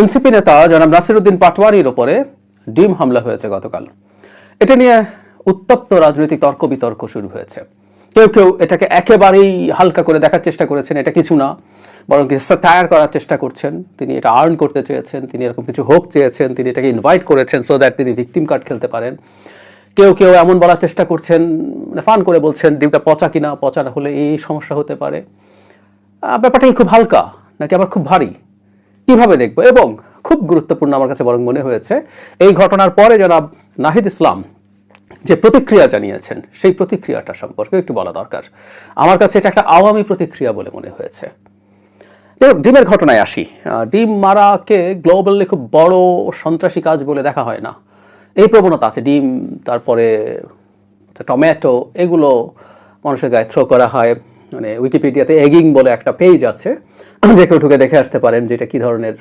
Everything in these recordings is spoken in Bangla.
এনসিপি নেতা জনাব নাসিরউদ্দিন পাটোয়ারির উপরে ডিম হামলা হয়েছে গতকাল। এটা নিয়ে উত্তপ্ত রাজনৈতিক তর্ক বিতর্ক শুরু হয়েছে। কেউ কেউ এটাকে একেবারেই হালকা করে দেখার চেষ্টা করেছেন, এটা কিছু না, বরং কিছু সাটায়ার করার চেষ্টা করছেন। তিনি এটা আর্ন করতে চেয়েছেন, তিনি এরকম কিছু হোক চেয়েছেন, তিনি এটাকে ইনভাইট করেছেন সো দ্যাট তিনি ভিকটিম কার্ড খেলতে পারেন। কেউ কেউ এমন বলার চেষ্টা করছেন, মানে ফান করে বলছেন ডিমটা পচা কিনা, পচা হলে এই সমস্যা হতে পারে। ব্যাপারটা কি খুব হালকা নাকি আবার খুব ভারী, কিভাবে দেখবো? এবং খুব গুরুত্বপূর্ণ আমার কাছে বরং মনে হয়েছে এই ঘটনার পরে জনাব নাহিদ ইসলাম যে প্রতিক্রিয়া জানিয়েছেন, সেই প্রতিক্রিয়াটা সম্পর্কে একটু বলা দরকার। আমার কাছে এটা একটা আওয়ামী প্রতিক্রিয়া বলে মনে হয়েছে। ডিমের ঘটনায় আসি। ডিম মারাকে গ্লোবালি খুব বড় সন্ত্রাসী কাজ বলে দেখা হয় না। এই প্রবণতা আছে, ডিম, তারপরে টমেটো, এগুলো মানুষের গায়ে থ্রো করা হয়। মানে উইকিপিডিয়াতে এগিং বলে একটা পেজ আছে, যে কেউ ঢুকে দেখে আসতে পারেন যেটা কি ধরনের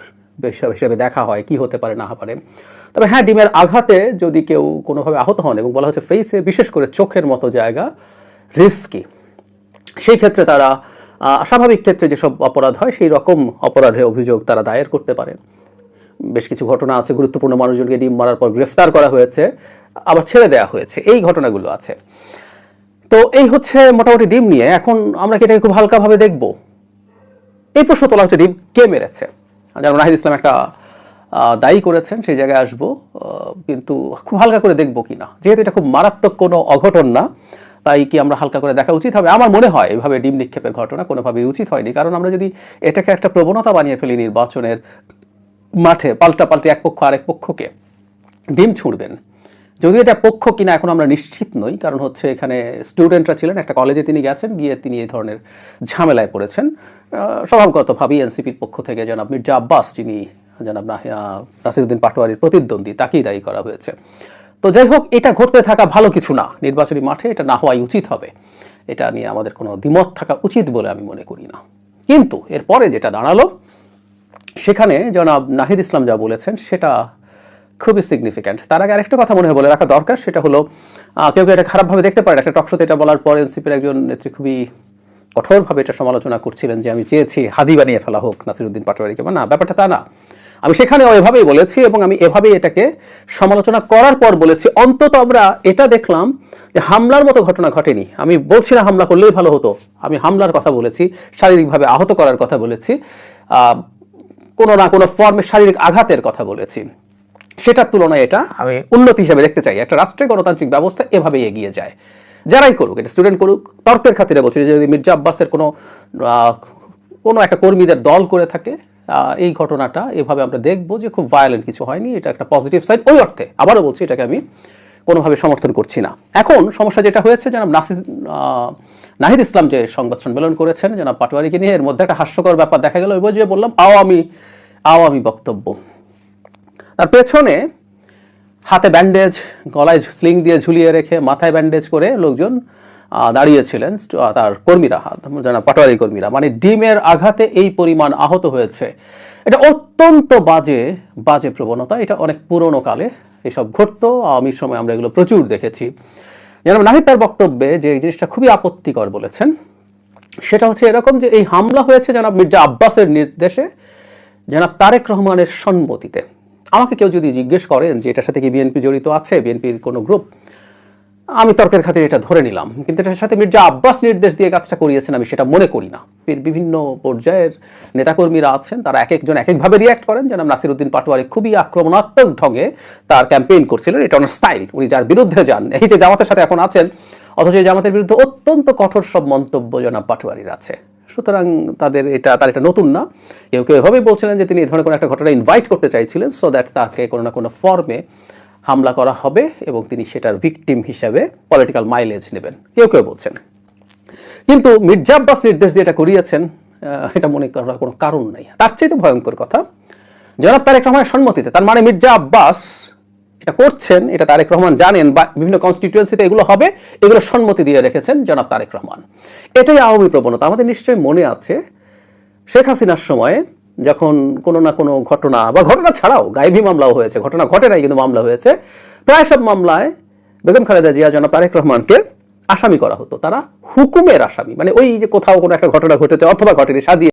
বিষয় হিসেবে দেখা হয়, কি হতে পারে না পারে। তবে হ্যাঁ, ডিমের আঘাতে যদি কেউ কোনোভাবে আহত হন, এবং বলা হচ্ছে ফেসে, বিশেষ করে চোখের মতো জায়গা রিস্কি, সেই ক্ষেত্রে তারা স্বাভাবিক ক্ষেত্রে যেসব অপরাধ হয় সেই রকম অপরাধে অভিযোগ তারা দায়ের করতে পারে। বেশ কিছু ঘটনা আছে, গুরুত্বপূর্ণ মানুষজনকে ডিম মারার পর গ্রেফতার করা হয়েছে, আবার ছেড়ে দেওয়া হয়েছে, এই ঘটনাগুলো আছে। তো এই হচ্ছে মোটামুটি ডিম নিয়ে। এখন আমরা কি এটাকে খুব হালকাভাবে দেখব? এই প্রশ্ন তোলা হচ্ছে ডিম কে মেরেছে। যেমন নাহিদ ইসলাম একটা দায়ী করেছেন, সেই জায়গায় আসবো, কিন্তু খুব হালকা করে দেখবো কিনা, যেহেতু এটা খুব মারাত্মক কোনো অঘটন না, তাই কি আমরা হালকা করে দেখা উচিত হবে? আমার মনে হয় এভাবে ডিম নিক্ষেপের ঘটনা কোনোভাবেই উচিত হয়নি। কারণ আমরা যদি এটাকে একটা প্রবণতা বানিয়ে ফেলি নির্বাচনের মাঠে, পাল্টাপাল্টি এক পক্ষ আরেক পক্ষকে ডিম ছুঁড়বেন, যদিও এটা পক্ষ কিনা এখন আমরা নিশ্চিত নই, কারণ হচ্ছে এখানে স্টুডেন্টরা ছিলেন, একটা কলেজে তিনি গেছেন, গিয়ে তিনি এই ধরনের ঝামেলায় পড়েছেন। স্বভাবগতভাবেই এনসিপির পক্ষ থেকে জনাব মির্জা আব্বাস, যিনি জনাব নাসিরউদ্দিন পাটোয়ারির প্রতিদ্বন্দ্বী, তাকেই দায়ী করা হয়েছে। তো যাই হোক, এটা ঘটতে থাকা ভালো কিছু না, নির্বাচনী মাঠে এটা না হওয়াই উচিত হবে, এটা নিয়ে আমাদের কোনো দ্বিমত থাকা উচিত বলে আমি মনে করি না। কিন্তু এরপরে যেটা দাঁড়ালো, সেখানে জনাব নাহিদ ইসলাম যা বলেছেন সেটা খুবই সিগনিফিক্যান্ট। তার আগে আরেকটা কথা মনে হয় বলে রাখা দরকার, সেটা হলো কেউ কেউ এটা খারাপভাবে দেখতে পারে। একটা টকশোতে এটা বলার পর এনসিপির একজন নেত্রী খুবই কঠোরভাবে এটা সমালোচনা করছিলেন যে আমি চেয়েছি হাদি বানিয়ে ফেলা হোক নাসিরউদ্দিন পাটোয়ারিকে। না, ব্যাপারটা তা না। আমি সেখানেও এভাবেই বলেছি, এবং আমি এভাবেই এটাকে সমালোচনা করার পর বলেছি, অন্তত আমরা এটা দেখলাম যে হামলার মতো ঘটনা ঘটেনি। আমি বলছি না হামলা করলেই ভালো হতো, আমি হামলার কথা বলেছি, শারীরিকভাবে আহত করার কথা বলেছি, কোনো না কোনো ফর্মে শারীরিক আঘাতের কথা বলেছি। সেটার তুলনায় এটা আমি উন্নতি হিসেবে দেখতে চাই। একটা রাষ্ট্রের গণতান্ত্রিক ব্যবস্থা এভাবেই এগিয়ে যায়, যারাই করুক, এটা স্টুডেন্ট করুক। তর্কের খাতিরে বলছি, যদি মির্জা আব্বাসের কোনো একটা কর্মীদের দল করে থাকে, এই ঘটনাটা এভাবে আমরা দেখবো যে খুব ভায়োলেন্ট কিছু হয়নি, এটা একটা পজিটিভ সাইড। ওই অর্থে আবারও বলছি, এটাকে আমি কোনোভাবে সমর্থন করছি না। এখন সমস্যা যেটা হয়েছে, জনাব নাহিদ ইসলাম যে সংবাদ সম্মেলন করেছেন জনাব পাটোয়ারিকে নিয়ে, এর মধ্যে একটা হাস্যকর ব্যাপার দেখা গেল। ওই যে বললাম আওয়ামী বক্তব্য, তার পেছনে হাতে ব্যান্ডেজ, গলায় স্লিং দিয়ে ঝুলিয়ে রেখে মাথায় ব্যান্ডেজ করে লোকজন দাঁড়িয়েছিলেন, তার কর্মীরা, যারা পাটোয়ারি কর্মীরা। মানে ডিমের আঘাতে এই পরিমাণ আহত হয়েছে, এটা অত্যন্ত বাজে প্রবণতা। এটা অনেক পুরনো কালে এসব ঘটতো, আওয়ামীর সময় আমরা এগুলো প্রচুর দেখেছি। যেন নাহিদ তার বক্তব্যে যে জিনিসটা খুবই আপত্তিকর বলেছেন, সেটা হচ্ছে এরকম যে এই হামলা হয়েছে জনাব মির্জা আব্বাসের নির্দেশে, জনাব তারেক রহমানের সম্মতিতে। আমাকে কেউ যদি জিজ্ঞেস করেন যে এটার সাথে কি বিএনপি জড়িত আছে, বিএনপির কোনো গ্রুপ, আমি তর্কের খাতিরে এটা ধরে নিলাম, কিন্তু এটার সাথে মির্জা আব্বাস নির্দেশ দিয়ে কাজটা করিয়েছেন আমি সেটা মনে করি না। বিভিন্ন পর্যায়ের নেতাকর্মীরা আছেন, তারা এক একজন এক একভাবে রিয়াক্ট করেন। যেন নাসিরউদ্দিন পাটোয়ারি খুবই আক্রমণাত্মক ঢঙে তার ক্যাম্পেইন করছিলেন, এটা ওনার স্টাইল। উনি যার বিরুদ্ধে যান, এই যে জামাতের সাথে এখন আছেন, অথচ এই জামাতের বিরুদ্ধে অত্যন্ত কঠোর সব মন্তব্য জনাব পাটোয়ারির আছে। সুতরাং তার এটা নতুন না। কেউ কেউ এভাবেই বলছিলেন যে তিনি এই ধরনের কোনো একটা ঘটনা ইনভাইট করতে চাইছিলেন, সো দ্যাট তাকে কোনো না কোনো ফর্মে হামলা করা হবে এবং তিনি সেটার ভিকটিম হিসাবে পলিটিক্যাল মাইলেজ নেবেন, কেউ কেউ বলছেন। কিন্তু মির্জা আব্বাস নির্দেশ দিয়ে এটা করিয়েছেন, এটা মনে করার কোনো কারণ নাই। তার চাইতে ভয়ঙ্কর কথা, জনাব তারেক রহমানের সম্মতিতে। তার মানে মির্জা আব্বাস এটা করছেন, এটা তারেক রহমান জানেন, বা বিভিন্ন কনস্টিটিউয়েন্সিতে এগুলো হবে, এগুলো সম্মতি দিয়ে রেখেছেন জনাব তারেক রহমান। এটাই আওয়ামী প্রবণতা। আমাদের নিশ্চয়ই মনে আছে শেখ হাসিনার সময়ে যখন কোনো না কোনো ঘটনা, বা ঘটনা ছাড়াও গায়েবী মামলাও হয়েছে, ঘটনা ঘটে নাই কিন্তু মামলা হয়েছে, প্রায় সব মামলায় বেগম খালেদা জিয়া জনাব তারেক রহমানকে আসামি করা হতো। তারা হুকুমের আসামি, মানে ওই যে কোথাও কোনো একটা ঘটনা ঘটেছে অথবা ঘটেনি সাজিয়ে